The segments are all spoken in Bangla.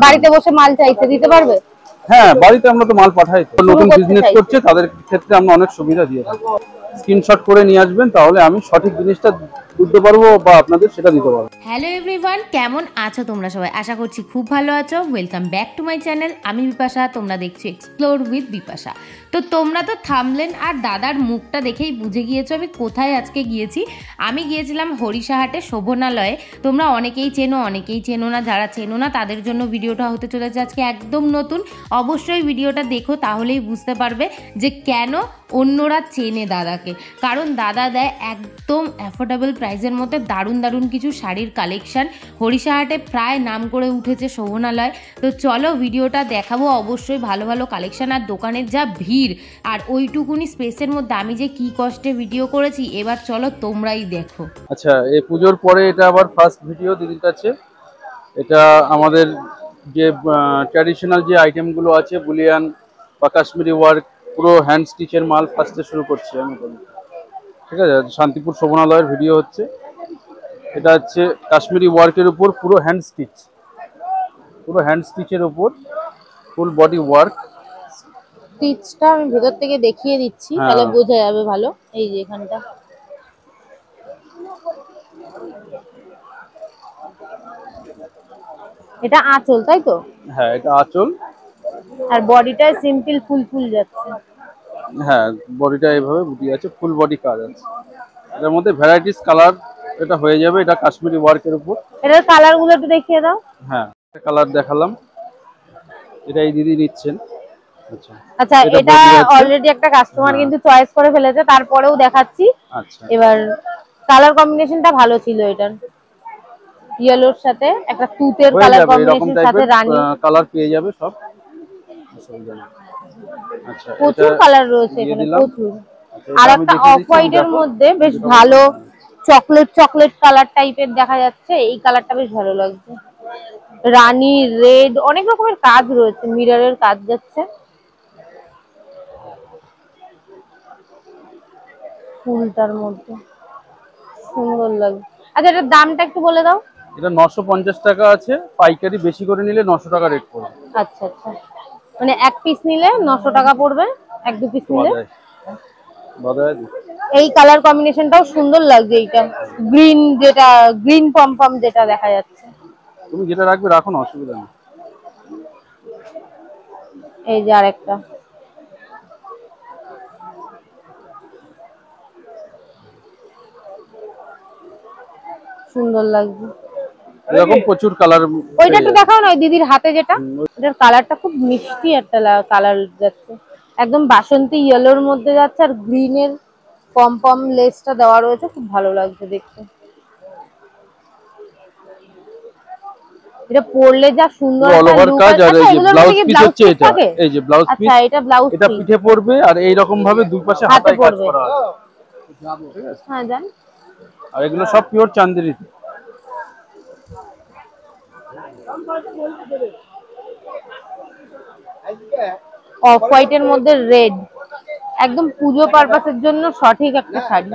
বাড়িতে বসে মাল চাইছে, দিতে পারবে? হ্যাঁ, বাড়িতে আমরা তো মাল পাঠাই, নতুন বিজনেস করছে তাদের ক্ষেত্রে আমরা অনেক সুবিধা দিয়ে থাকি। স্ক্রিনশট করে নিয়ে আসবেন, তাহলে আমি সঠিক জিনিসটা দিতে পারবো বা আপনাদের সেটা দিতে পারবো। হ্যালো এভরিওয়ান, কেমন আছো তোমরা সবাই? আশা করছি খুব ভালো আছো। Welcome back to my channel. আমি বিপাশা, তোমরা দেখছো এক্সপ্লোর উইথ বিপাশা। তো তোমরা তো থামলেন আর দাদার মুখটা দেখেই বুঝে গিয়েছো আমি কোথায় আজকে গিয়েছি। আমি গিয়েছিলাম হরিশাহাটে শোভনালয়ে। তোমরা অনেকেই চেনো, অনেকেই চেনো না। যারা চেনো না তাদের জন্য ভিডিওটা হতে চলেছে আজকে একদম নতুন। অবশ্যই ভিডিওটা দেখো, তাহলেই বুঝতে পারবে যে কেন অন্যরা চেনে দাদাকে। কারণ দাদা দেয় একদম অ্যাফোর্ডেবল প্রাইসের মধ্যে দারুণ দারুণ কিছু শাড়ির কালেকশান। হরিশাহাটে প্রায় নাম করে উঠেছে শোভনালয়। তো চলো ভিডিওটা দেখাবো অবশ্যই। ভালো ভালো কালেকশান আর দোকানের যা ভিড়, আর ওইটুকুনি স্পেসের মধ্যে আমি যে কি কষ্টে ভিডিও করেছি, এবার চলো তোমরাই দেখো। আচ্ছা, এই পুজোর পরে এটা আবার ফার্স্ট ভিডিও দিদির কাছে। এটা আমাদের যে ট্র্যাডিশনাল যে আইটেমগুলো আছে, বুলিয়ান বা কাশ্মীরি ওয়ার্ক, পুরো হ্যান্ড স্টিচের মাল ফার্স্টে শুরু করছি আমি। ঠিক আছে, শান্তিপুর শোভনালয়ের ভিডিও হচ্ছে। এটা হচ্ছে কাশ্মীরি ওয়ার্কের উপর পুরো হ্যান্ড স্টিচের উপর ফুল বডি ওয়ার্ক। স্টিচটা আমি ভেতর থেকে দেখিয়ে দিচ্ছি, তাহলে বোঝা যাবে ভালো। এই যে এখানটা এটা আঁচল, তাই তো? হ্যাঁ, এটা আঁচল। আর বডিটা সিম্পল ফুল ফুল যাচ্ছে। হ্যাঁ, বডিটা এইভাবে বুটি আছে, ফুল বডি কাজ আছে। এটার মধ্যে ভ্যারাইটিস কালার এটা হয়ে যাবে। এটা কাশ্মীরি ওয়ার্কের উপর। এটার কালার গুলো একটু দেখিয়ে দাও। হ্যাঁ, কালার দেখালাম, এটা এই দিদি নিচ্ছেন। আচ্ছা, এটা অলরেডি একটা কাস্টমার কিন্তু চয়েস করে ফেলেছে, তারপরেও দেখাচ্ছি। আচ্ছা, এবার কালার কম্বিনেশনটা ভালো ছিল। এটার ইয়েলোর সাথে একটা তুতের কালার কম্বিনেশন, সাথে রানী কালার পেয়ে যাবে সব। আচ্ছা, প্রচুর কালার রয়েছে এখানে, প্রচুর। আর একটা অফ হোয়াইটের মধ্যে বেশ ভালো চকলেট কালার টাইপের দেখা যাচ্ছে। এই কালারটা বেশ ভালো লাগছে। রানী রেড, অনেক রকমের কাজ রয়েছে, মিররের কাজ যাচ্ছে। ফুলটার মধ্যে সুন্দর লাগছে। আচ্ছা, এটার দামটা একটু বলে দাও। এটা 950 টাকা আছে, পাইকারি বেশি করে নিলে 900 টাকা রেট পড়বে। আচ্ছা আচ্ছা, মানে এক পিস নিলে 900 টাকা পড়বে, এক দু পিস নিলে। এই কালার কম্বিনেশনটাও সুন্দর লাগছে। এইটা গ্রিন, যেটা গ্রিন পম যেটা দেখা যাচ্ছে। তুমি যেটা রাখবে রাখো না, অসুবিধা নেই। এই যে আরেকটা সুন্দর লাগছে। এরকম প্রচুর কালার। ওইটা একটু দেখাও না, ওই দিদির হাতে যেটা। এটার কালারটা খুব মিষ্টি একটা কালার যাচ্ছে, একদম বাসন্তী ইয়েলোর মধ্যে যাচ্ছে। আর গ্রিনের পম লেসটা দেওয়া রয়েছে, খুব ভালো লাগছে দেখতে। এটা পরলে যা সুন্দর একটা লুক আছে। আচ্ছা, এগুলোর মধ্যে কি ব্লাউজ পিস থাকে? এই যে ব্লাউজ পিস। আচ্ছা, এটা ব্লাউজ পিস। এটা পিঠে পড়বে আর এই রকম ভাবে দুই পাশে হাতায় কাজ করা আছে। ঠিক আছে, হ্যাঁ জান। আর এগুলো সব পিওর চান্দেরিতে। অফ হোয়াইটের মধ্যে রেড, একদম পুজো পারপাসের জন্য সঠিক একটা শাড়ি।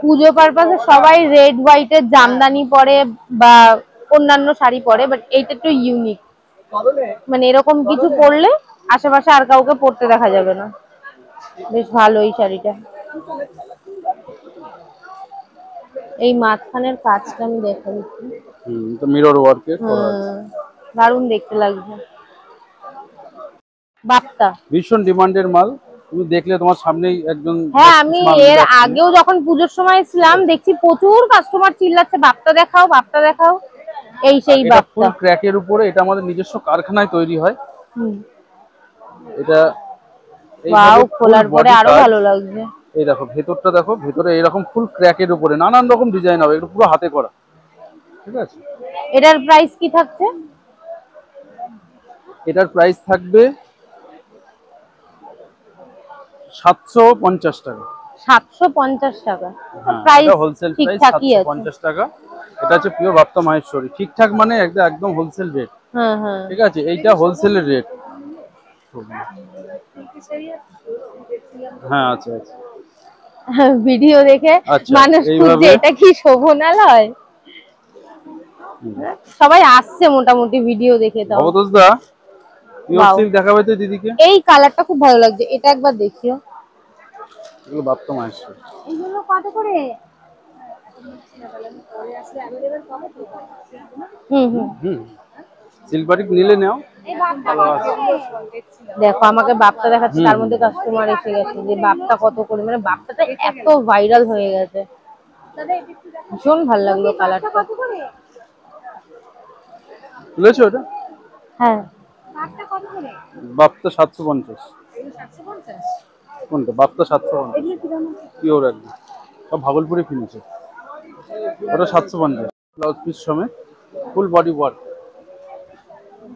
পুজো পারপাসে সবাই রেড হোয়াইটের জামদানি পরে বা অন্যান্য শাড়ি পরে, বাট এইটা একটু ইউনিক। মানে এরকম কিছু পরলে আশেপাশে আর কাউকে পরতে দেখা যাবে না। বেশ ভালো এই শাড়িটা। এই মাঝখানের কাজটা আমি দেখা দিচ্ছি। তো মিরর ওয়ার্কে করা আছে, দারুণ দেখতে লাগছে। বাপ্তা ভীষণ ডিমান্ডের মাল। তুমি দেখলে তোমার সামনেই একজন। হ্যাঁ, আমি এর আগেও যখন পুজোর সময় ছিলাম দেখছি প্রচুর কাস্টমার চিল্লাচ্ছে বাপ্তা দেখাও, বাপ্তা দেখাও। এই সেই বাপ্তা ফুল ক্র্যাকের উপরে। এটা আমাদের নিজস্ব কারখানায় তৈরি হয়। এটা ওয়াও, খোলার পরে আরো ভালো লাগছে। এই দেখো ভেতরটা, দেখো ভেতরে এরকম ফুল ক্র্যাকের উপরে নানান রকম ডিজাইন হবে। এটা পুরো হাতে করা। ঠিক আছে, এটার প্রাইস কি থাকছে? এটার প্রাইস থাকবে 750 টাকা। 750 টাকা প্রাইস, হোলসেল প্রাইস ঠিকঠাকই আছে। 750 টাকা। এটা হচ্ছে পিওর বাপ্তা মাহেশ্বরী। ঠিকঠাক মানে একদম হোলসেল রেট। হ্যাঁ হ্যাঁ, ঠিক আছে, এইটা হোলসেলের রেট। হ্যাঁ, আচ্ছা আচ্ছা, ভিডিও দেখে মানুষ খুঁজছে এটা কি শোভনালয়। সবাই আসছে মোটামুটি ভিডিও দেখে। তাও ভবতোষ দা পিওর সিল্ক দেখাবে তো দিদিকে। এই কালারটা খুব ভালো লাগছে, এটা একবার দেখিও। এগুলো বাপ্তা মায়ের। এগুলো কত করে? সিল্ক বাটিক নিলে নাও। দেখো আমাকে বাপটা দেখাচ্ছে, তার মধ্যে কাস্টমার এসে গেছে যে বাপটা কত করে, মানে বাপটাটা এত ভাইরাল হয়ে গেছে, ভীষণ ভালো লাগলো কালারটা। বুঝেছো ওটা? হ্যাঁ বাপ্তা 750। কোনটা? বাপ্তা 750 পিওর একদম, সব ভাগলপুরে ফিনিশে। ওটা 750 ব্লাউজ পিস সমেত ফুল বডি ওয়ার্ক।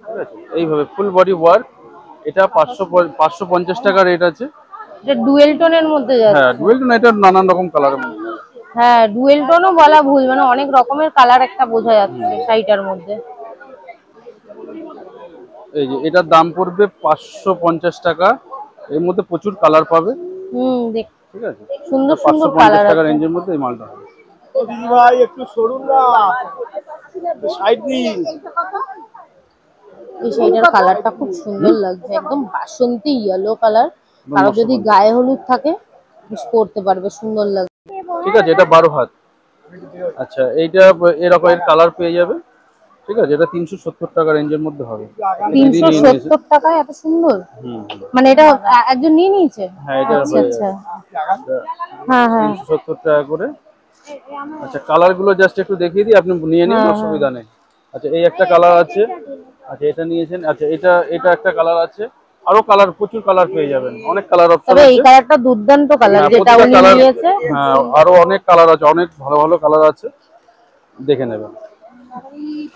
ঠিক আছে, এইভাবে ফুল বডি ওয়ার্ক। এটা 550 টাকা রেট আছে। এটা ডুয়েল টোনের মধ্যে যাচ্ছে। হ্যাঁ ডুয়েল টোন, এটা নানান রকম কালারের মধ্যে। হ্যাঁ ডুয়েল টোনও বলা ভুল, মানে অনেক রকমের কালার একটা বোঝা যাচ্ছে শাড়িটার মধ্যে। এই যে এটার দাম পড়বে 550 টাকা। এর মধ্যে প্রচুর কালার পাবে। দেখ ঠিক আছে, সুন্দর সুন্দর কালার 550 টাকা আছে। রেঞ্জের মধ্যে এই মালটা হবে। দিদি ভাই একটু সরুন না, সাইড দিন। এই শাড়িটার কালারটা খুব সুন্দর লাগছে, একদম বাসন্তী ইয়েলো কালার। কারো যদি গায়ে হলুদ থাকে পরতে পারবে, সুন্দর লাগবে। ঠিক আছে, এটা 12 হাত। আচ্ছা এইটা এরকম এর কালার পেয়ে যাবে। ঠিক আছে, এটা 370 টাকা রেঞ্জের মধ্যে হবে। 370 টাকায় এত সুন্দর, মানে এটা একজন নিয়ে নিয়েছে? হ্যাঁ এটা আচ্ছা আচ্ছা, হ্যাঁ হ্যাঁ 370 টাকা করে। আচ্ছা কালার গুলো জাস্ট একটু দেখিয়ে দিই, আপনি নিয়ে নিন, অসুবিধা নেই। আচ্ছা এই একটা কালার আছে। আচ্ছা এটা নিয়েছেন। আচ্ছা এটা একটা কালার আছে। আরো কালার, প্রচুর কালার পেয়ে যাবেন, অনেক কালার অপশন তবে আছে। এই কালারটা দুর্দান্ত কালার যেটা উনি নিয়েছে। হ্যাঁ আরো অনেক কালার আছে, অনেক ভালো ভালো কালার আছে, দেখে নেবেন।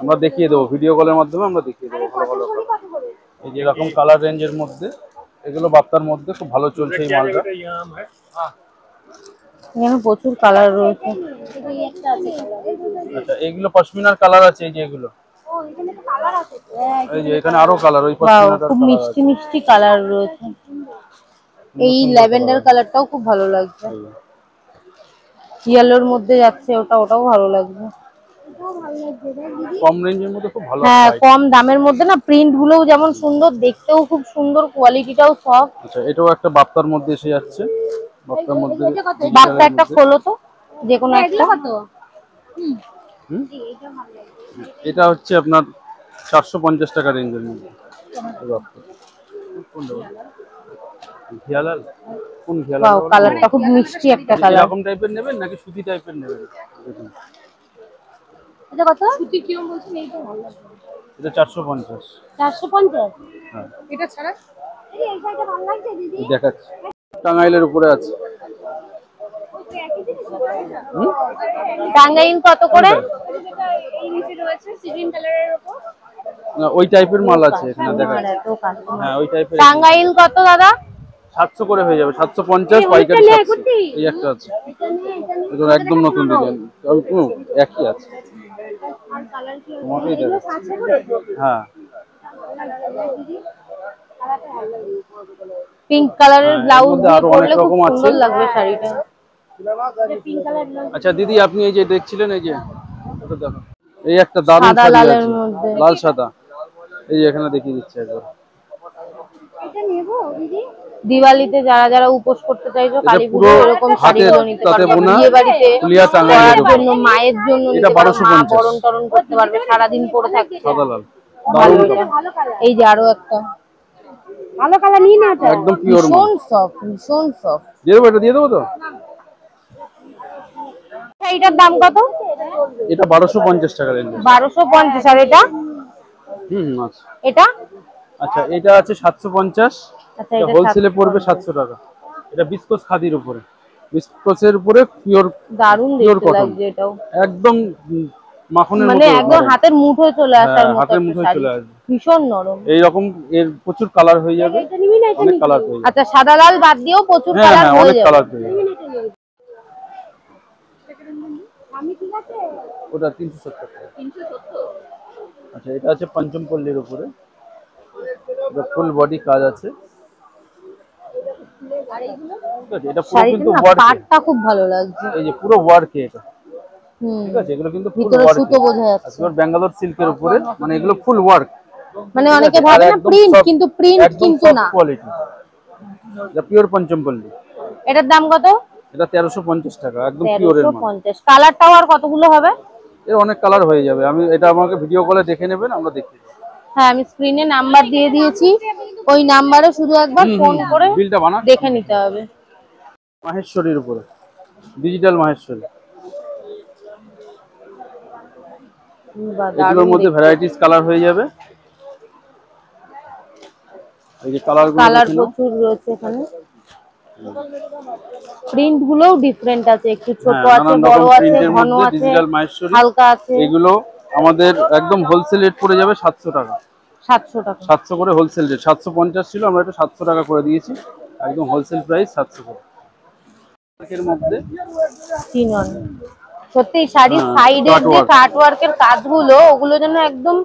আমরা দেখিয়ে দেবো ভিডিও কলের মাধ্যমে, আমরা দেখিয়ে দেবো ভালো ভালো কালার। এই যে এরকম কালার রেঞ্জের মধ্যে, এগুলো বাপ্তার মধ্যে খুব ভালো চলছে এই মালটা। এখানে প্রচুর কালার রয়েছে। আচ্ছা এইগুলো পশমিনার কালার আছে, এই যে এগুলো, এই যে এখানে আরো কালার, ওই পশমিনাটার খুব মিষ্টি মিষ্টি কালার রয়েছে। এই ল্যাভেন্ডার কালারটাও খুব ভালো লাগছে, ইয়েলোর মধ্যে যাচ্ছে, ওটাও ভালো লাগছে। কম রেঞ্জের মধ্যে খুব ভালো। হ্যাঁ কম দামের মধ্যে না, প্রিন্ট গুলোও যেমন সুন্দর, দেখতেও খুব সুন্দর, কোয়ালিটিটাও সব। আচ্ছা এটাও একটা বাপ্তার মধ্যে এসে যাচ্ছে। বাপ্তার মধ্যে বাপ্তা একটা খোলো তো, যে কোনো একটা। এটা হচ্ছে আপনার 450 টাকা রেঞ্জের মধ্যে। ঘিয়ালাল, কোন ঘিয়ালাল? ওয়াও কালারটা খুব মিষ্টি একটা কালার। এরকম টাইপের নেবেন নাকি সুতি টাইপের নেবেন? দেখুন এটা কত? সুতি কিরকম বলছেন? এইটা ভালো লাগছে। এটা 450। 450? হ্যাঁ এটা ছাড়া এই শাড়িটা ভালো লাগছে দিদি। দেখাচ্ছি, টাঙ্গাইলের উপরে আছে। টাঙ্গাইল কত করে? এই নিচে রয়েছে সিগিন কালারের উপর। না ওই টাইপের মাল আছে এখানে, দেখাচ্ছি। হ্যাঁ ওই টাইপের। টাঙ্গাইল কত দাদা? 700 করে হয়ে যাবে, 750 পাইকারি 700। এই একটা আছে, এটা একদম নতুন ডিজাইন, একই আছে। তোমাকেই দেখাচ্ছি। হ্যাঁ পিঙ্ক কালারের ব্লাউজ দিয়ে আরো পরলে অনেক খুব রকম আছে। সুন্দর লাগবে শাড়িটা। আচ্ছা দিদি আপনি এই যে দেখছিলেন, এই যে এটা দেখো, এই একটা দারুণ সাদা শাড়ি লালের আছে, মধ্যে। লাল সাদা। এই যে এখানে দেখিয়ে দিচ্ছি একবার। এটা নেব দিদি। দিওয়ালিতে যারা যারা উপোস করতে চাইছো, এটা কালী পুরো পুজো এরকম শাড়িগুলো নিতে হাতে পারবে। বোনা, বিয়ে বাড়িতে ফুলিয়া টাঙ্গাইল পরার এরকম। জন্য, মায়ের জন্য এটা নিতে পারবে, মা 1250। বরণ টরণ করতে পারবে, সারাদিন পরে থাকতে। সাদা লাল ভালো দারুণ এটা। কালার। এই যে আরো একটা ভালো কালার নিন না এটা। একদম পিওর মাল। ভীষণ সফট, ভীষণ সফট। দিয়ে দেবো, এটা দিয়ে দেবো তো। এইটার দাম কত? এটা 1250 টাকা রেঞ্জ। 1250। আর এটা? আচ্ছা এটা? আচ্ছা এটা আছে 750। আচ্ছা এটা এটা হোলসেলে পড়বে 700 টাকা। এটা বিস্কোস খাদির উপরে, বিস্কোসের উপরে পিওর, দারুণ পিওর দেখতে কটন, লাগছে এটাও, একদম মাখনের মানে মতো, একদম হাতের মুঠোয় চলে আসার মতো হাতের একটা মুঠোয় শাড়ি, চলে আসবে। ভীষণ নরম। এইরকম এর প্রচুর কালার হয়ে যাবে, অনেক কালার পেয়ে যাবে। আচ্ছা সাদা লাল বাদ দিয়েও প্রচুর হ্যাঁ কালার হ্যাঁ হয়ে অনেক যাবে। কালার পেয়ে যাবে। আমি ঠিক আছে। ওটা 370 টাকা। 370। আচ্ছা এটা আছে পঞ্চমপল্লীর উপরে, এটা ফুল বডি কাজ আছে। আর এইগুলো ঠিক আছে, এটা পুরো শাড়িটা কিন্তু না ওয়ার্ক, পাটটা খুব ভালো লাগছে। এই যে পুরো ওয়ার্ক, এটা ঠিক আছে, এগুলো কিন্তু ফুল ভিতরে ওয়ার্ক, সুতো বোঝা যাচ্ছে, পিওর ব্যাঙ্গালোর সিল্কের উপরে, মানে এগুলো ফুল ওয়ার্ক। মানে অনেকে ভাবে না প্রিন্ট, কিন্তু প্রিন্ট কিন্তু না, কোয়ালিটি, এটা পিওর পঞ্চমপল্লী। এটার দাম কত? এটা 1350 টাকা, একদম পিওরের মাল। 1350। কালারটাও আর কতগুলো হবে? এর অনেক কালার হয়ে যাবে, আমি এটা আমাকে ভিডিও কলে দেখে নেবেন, আমরা দেখিয়ে দেব। হ্যাঁ, আমি স্ক্রিনে নাম্বার দিয়ে দিয়েছি, ওই নাম্বারে শুধু একবার ফোন করে বিলটা বানা দেখে নিতে হবে। মাহেশ্বরীর উপরে, ডিজিটাল মাহেশ্বরী। এগুলোর মধ্যে ভ্যারাইটিস কালার হয়ে যাবে, এই যে কালারগুলো কালার দেখুন, প্রচুর রয়েছে এখানে, প্রিন্ট গুলোও ডিফারেন্ট আছে, একটু ছোট আছে, বড় আছে, ঘন আছে, ডিজিটাল মাহেশ্বরী হালকা আছে। এগুলো আমাদের একদম হোলসেল রেট পড়ে যাবে 700 টাকা। 700 টাকা, 700 করে হোলসেল রেট, 750 ছিল, আমরা এটা 700 টাকা করে দিয়েছি, একদম হোলসেল প্রাইস 700 করে। এর মধ্যে চিনন সত্যি শাড়ির সাইডের যে কাট ওয়ার্কের কাজগুলো, ওগুলো যেন একদম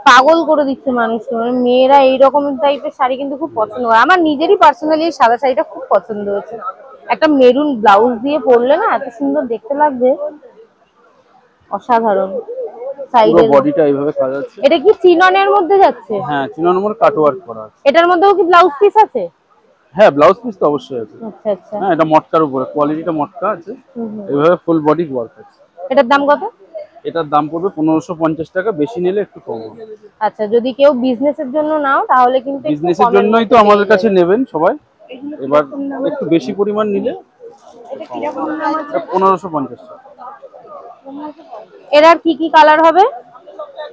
পাগল করে দিচ্ছে মানুষকে। মানে মেয়েরা এইরকম টাইপের শাড়ি কিন্তু খুব পছন্দ করে। আমার নিজেরই পার্সোনালি এই সাদা শাড়িটা খুব পছন্দ হয়েছে, একটা মেরুন ব্লাউজ দিয়ে পরলে না এত সুন্দর দেখতে লাগবে, অসাধারণ। পুরো বডিটা এইভাবে কাজ আছে। এটা কি চিননের মধ্যে যাচ্ছে? হ্যাঁ, চিননের কাট ওয়ার্ক করা আছে। এটার মধ্যেও কি ব্লাউজ পিস আছে? হ্যাঁ, ব্লাউজ পিস তো অবশ্যই আছে। আচ্ছা আচ্ছা, হ্যাঁ, এটা মটকার উপরে, কোয়ালিটিটা মটকা আছে, এইভাবে ফুল বডি ওয়ার্ক আছে। এটার দাম কত? এটার দাম পড়বে 1550 টাকা, বেশি নিলে একটু কম হবে। আচ্ছা, যদি কেউ বিজনেসের জন্য নাও তাহলে কিন্তু বিজনেসের জন্যই তো আমাদের কাছে নেবেন সবাই, এবার একটু বেশি পরিমাণ নিলে 1550 টাকা। এর আর কি কি কালার হবে?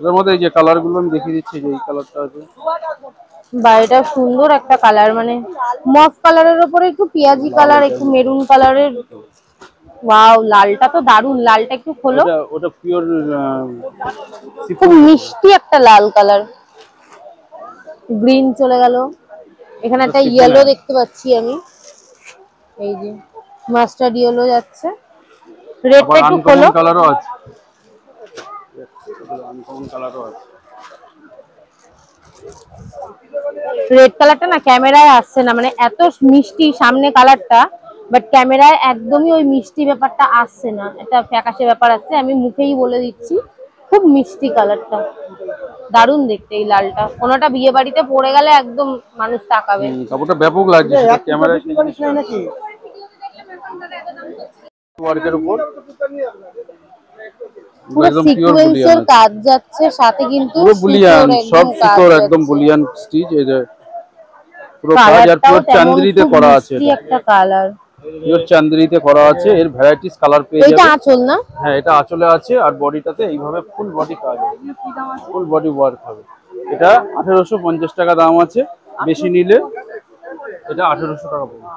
এর মধ্যে এই যে কালার গুলো আমি দেখিয়ে দিচ্ছি, যে এই কালারটা আছে, বা এটা সুন্দর একটা কালার, মানে মফ কালারের উপরে একটু পেঁয়াজি কালার, একটু মেরুন কালারের। ওয়াও, লালটা তো দারুন, লালটা একটু খোলো। ওটা পিওর খুব মিষ্টি একটা লাল কালার। গ্রিন চলে গেল, এখানে একটা ইয়েলো দেখতে পাচ্ছি আমি, এই যে মাস্টার্ড ইয়েলো যাচ্ছে, রেডটা একটু খোলো। কালারও আছে, আনকমন কালারও আছে। রেড কালারটা না ক্যামেরায় আসছে না, মানে এত মিষ্টি সামনে কালারটা, বাট ক্যামেরায় একদমই ওই মিষ্টি ব্যাপারটা আসছে না, একটা ফ্যাকাশে ব্যাপার আসছে। আমি মুখেই বলে দিচ্ছি, খুব মিষ্টি কালারটা, দারুণ দেখতে এই লালটা। কোনোটা বিয়ে বাড়িতে পরে গেলে একদম মানুষ তাকাবে। কাপড়টা ব্যাপক লাগছে ক্যামেরায়, নাকি ওয়ার্কের উপর পুরো সিকোয়েন্সের কাজ যাচ্ছে, সাথে কিন্তু পুরো বুলিয়ান, সব সুতোর একদম বুলিয়ান স্টিচ, এই যে পুরো কাজ আর পুরো চান্দেরিতে করা আছে। এটা একটা কালার পিওর চান্দেরিতে করা আছে, এর ভ্যারাইটিস কালার পেয়ে যাবেন। এটা আঁচল না? হ্যাঁ, এটা আঁচলে আছে, আর বডিটাতে এইভাবে ফুল বডি কাজ হবে, ফুল বডি ওয়ার্ক হবে। এটা 1850 টাকা দাম আছে, বেশি নিলে এটা 1800 টাকা পড়বে।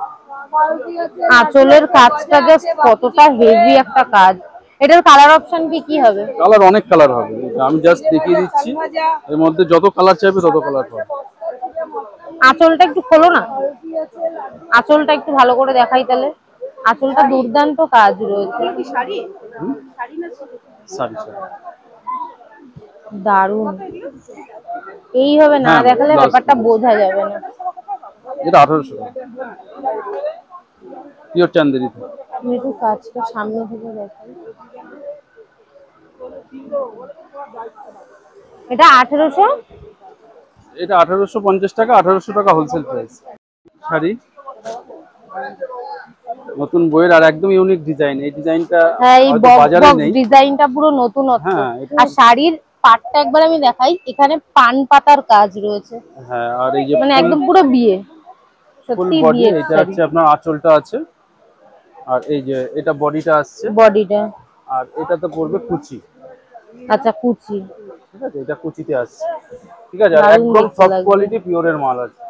আঁচলের কাজটা জাস্ট কতটা হেভি একটা কাজ। এটার কালার অপশন কি হবে? কালার অনেক কালার হবে, আমি জাস্ট দেখিয়ে দিচ্ছি, এর মধ্যে যত কালার চাইবে তত কালার পাবে। আঁচলটা একটু খোলো না, আঁচলটা একটু ভালো করে দেখাই তাহলে। আঁচলটা দুর্দান্ত কাজ রয়েছে, দারুণ। এইভাবে না দেখালে ব্যাপারটা বোঝা যাবে না। এটা 1800 টাকা, পিওর চান্দেরিতে। আমি একটু কাজটা সামনে থেকে দেখাই। এটা 1800, এটা 1850 টাকা, 1800 টাকা হোলসেল প্রাইস। শাড়ি নতুন বইয়ের আর একদম ইউনিক ডিজাইন, এই ডিজাইনটা বাজারে নেই, ডিজাইনটা পুরো নতুনত্ব। আর শাড়ির পাটটা একবার আমি দেখাই, এখানে পান পাতার কাজ রয়েছে। হ্যাঁ, আর এই যে মানে একদম পুরো বিয়ে, সত্যি বিয়ে। এটা হচ্ছে আপনার আঁচলটা আছে, আর এই যে এটা বডিটা আসছে, বডিটা, আর এটাতে পড়বে কুচি। আচ্ছা, কুচি, ঠিক আছে, এটা কুচিতে আসছে, ঠিক আছে, আর একদম সফট কোয়ালিটি পিওরের মাল আছে,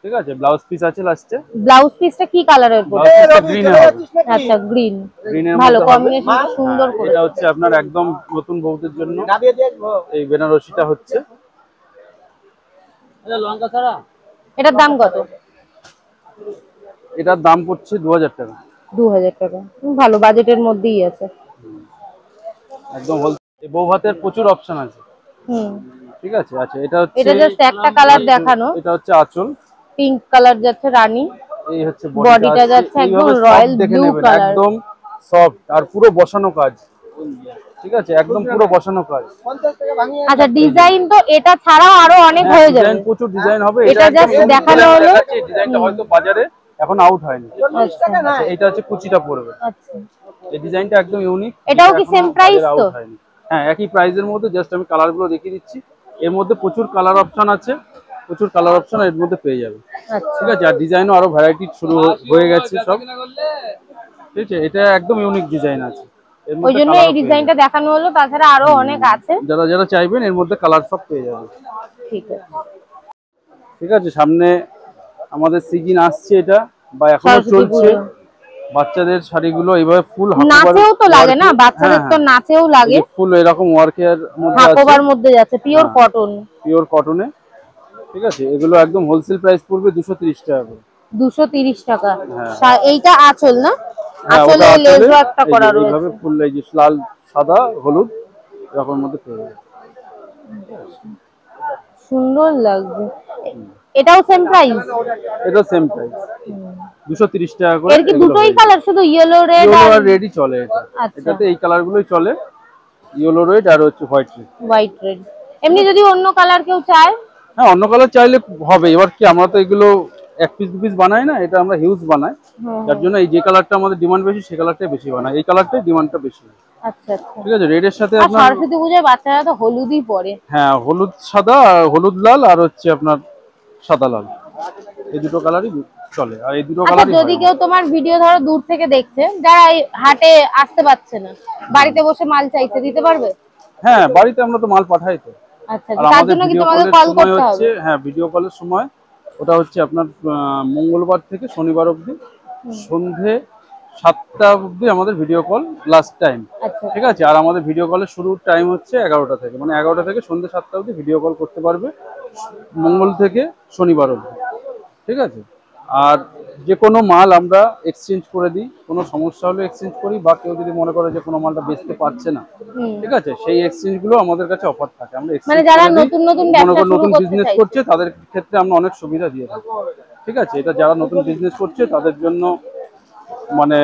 ঠিক আছে। ব্লাউজ পিস আছে লাস্টে। ব্লাউজ পিসটা কি কালারের পড়বে? গ্রিন এর হবে। আচ্ছা, গ্রিন, গ্রিনের ভালো কম্বিনেশন, সুন্দর করে। এটা হচ্ছে আপনার একদম নতুন বউদের জন্য এই বেনারসিটা হচ্ছে। এটা লঙ্কা ছাড়া। এটার দাম কত? এটার দাম পড়ছে 2000 টাকা। 2000 টাকা, ভালো বাজেটের মধ্যেই আছে একদম। বউ ভাতের প্রচুর অপশন আছে, ঠিক আছে। আচ্ছা, এটা হচ্ছে, এটা জাস্ট একটা কালার দেখানো, এটা হচ্ছে আঁচল, পিঙ্ক কালার যাচ্ছে রানী, এই হচ্ছে বডিটা যাচ্ছে একদম রয়্যাল ব্লু কালার, একদম সফট আর পুরো বসানো কাজ, ঠিক আছে, একদম পুরো বসানো কাজ। আচ্ছা, ডিজাইন তো এটা ছাড়াও আরো অনেক হয়ে যাবে। ডিজাইন প্রচুর ডিজাইন হবে। এটা জাস্ট দেখানো হলো। ডিজাইনটা হয়তো বাজারে এখন আউট হয়নি। আচ্ছা, এটা হচ্ছে কুচিটা পড়বে। আচ্ছা, এই ডিজাইনটা একদম ইউনিক। এটাও কি সেম প্রাইস তো? হ্যাঁ, একই প্রাইসের মধ্যে, জাস্ট আমি কালারগুলো দেখিয়ে দিচ্ছি। এর মধ্যে প্রচুর কালার অপশন আছে, প্রচুর কালার অপশন এর মধ্যে পেয়ে যাবে। ঠিক আছে, আর ডিজাইনও আরো ভ্যারাইটি শুরু হয়ে গেছে সব। ঠিক আছে, এটা একদম ইউনিক ডিজাইন আছে। ওই জন্য এই ডিজাইনটা দেখানো হলো, তাছাড়া আরো অনেক আছে। যারা যারা চাইবেন এর মধ্যে কালার সব পেয়ে যাবে। ঠিক আছে, ঠিক আছে, সামনে আমাদের সিজন আসছে, এটা বা এখনো চলছে। বাচ্চাদের শাড়িগুলো এইভাবে ফুল নাচেও তো লাগে না, বাচ্চাদের তো নাচেও লাগে। ফুল এরকম ওয়ার্কের মধ্যে আছে, হাকোবার মধ্যে যাচ্ছে, পিওর কটন। পিওর কটনে। ঠিক আছে, এগুলো একদম হোলসেল প্রাইস পড়বে 230 টাকা করে। 230 টাকা। এইটা আঁচল না? হ্যাঁ, আঁচলে লেস ওয়ার্কটা করা রয়েছে। এইভাবে ফুল এই যে লাল সাদা হলুদ এরকম মধ্যে পেয়ে যাবে। সুন্দর লাগছে। এটাও সেম প্রাইস? এটা সেম প্রাইস 230 টাকা করে। এর কি দুটোই কালার, শুধু ইয়েলো রেড আর রেডই চলে এটা? এটাতে এই কালারগুলোই চলে, ইয়েলো রেড আর হচ্ছে হোয়াইট রেড। White red. এমনি যদি অন্য কালার কেউ চায়? হ্যাঁ, অন্য কালার চাইলে হবে। এবার কি, আমরা তো এগুলো এক পিস দু পিস বানাই না, এটা আমরা হিউজ বানাই। যার জন্য এই যে কালারটা আমাদের ডিমান্ড বেশি, সেই কালারটাই বেশি বানাই। এই কালারটাই ডিমান্ডটা বেশি। আচ্ছা আচ্ছা। ঠিক আছে, রেড এর সাথে আপনার সরস্বতী পূজায় বাচ্চারা তো হলুদই পরে। হ্যাঁ, হলুদ সাদা, হলুদ লাল আর হচ্ছে আপনার সাদা লাল, এই দুটো কালারই চলে। আর এই দুটো কালারই যদি কেউ তোমার ভিডিও ধরো দূর থেকে দেখছে, যারা এই হাটে আসতে পারছে না, বাড়িতে বসে মাল চাইছে, দিতে পারবে? হ্যাঁ, বাড়িতে আমরা তো মাল পাঠাই তো। আচ্ছা, তার জন্য কি তোমাকে কল করতে হবে? হ্যাঁ, ভিডিও কলের সময় ওটা হচ্ছে আপনার মঙ্গলবার থেকে শনিবার অবধি সন্ধে 7টা অবধি আমাদের ভিডিও কল লাস্ট টাইম। ঠিক আছে, আর আমাদের ভিডিও কলের শুরুর টাইম হচ্ছে 11টা থেকে, মানে 11টা থেকে সন্ধে 7টা অবধি ভিডিও কল করতে পারবে, মঙ্গল থেকে শনিবার অবধি। ঠিক আছে, আর যে কোনো মাল আমরা এক্সচেঞ্জ করে দিই। কোনো সমস্যা হলে এক্সচেঞ্জ করি, বা কেউ যদি মনে করে যে কোনো মালটা বেচতে পারছে না, ঠিক আছে, সেই এক্সচেঞ্জ গুলো আমাদের কাছে অফার থাকে। আমরা মানে যারা নতুন নতুন বিজনেস করছে তাদের ক্ষেত্রে আমরা অনেক সুবিধা দিয়ে থাকি। ঠিক আছে, এটা যারা নতুন বিজনেস করছে তাদের জন্য মানে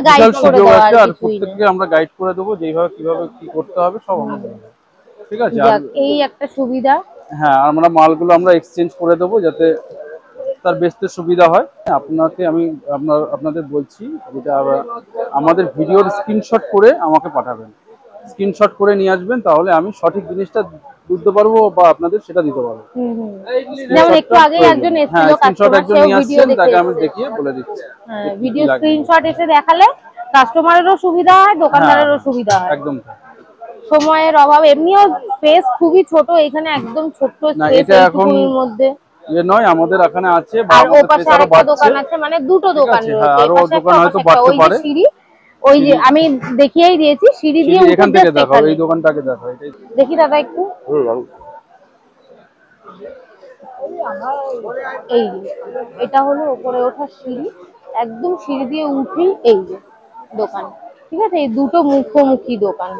বিশাল সুযোগ আছে। আর প্রত্যেককে আমরা গাইড করে দেবো যেভাবে কিভাবে কি করতে হবে সব আমরা বলে দেবো। ঠিক আছে, এই একটা সুবিধা। হ্যাঁ, আমরা মালগুলো আমরা এক্সচেঞ্জ করে দেবো যাতে তার বেচতে সুবিধা হয়। আপনাকে আমি আপনাদের বলছি, যেটা আমাদের ভিডিওর স্ক্রিনশট করে আমাকে পাঠাবেন, স্ক্রিনশট করে নিয়ে আসবেন, তাহলে আমি সঠিক জিনিসটা বুঝতে পারবো বা আপনাদের সেটা দিতে পারবো। যেমন একটু আগে একজন এসেছিল কাস্টমার, সেও ভিডিও দেখে, তাকে আমি দেখিয়ে বলে দিচ্ছি। হ্যাঁ, ভিডিও স্ক্রিনশট এসে দেখালে কাস্টমারেরও সুবিধা হয়, দোকানদারেরও সুবিধা হয়। একদম সময়ের অভাব, এমনিও স্পেস খুবই ছোট, এখানে একদম ছোট্ট স্পেস এর মধ্যে নয়, আমাদের এখানে আছে, আর ওপাশে আরেকটা দোকান আছে, মানে দুটো দোকান রয়েছে। আরো দোকান হয়তো বাড়তে পারে। ওই যে আমি দেখিয়েই দিয়েছি, সিঁড়ি দিয়ে এখান থেকে দেখো, এই দোকানটাকে দেখো। দেখি দাদা একটু, এই এটা হলো উপরে ওঠার সিঁড়ি, একদম সিঁড়ি দিয়ে উঠেই এই যে দোকান। ঠিক আছে, এই দুটো মুখোমুখি দোকান।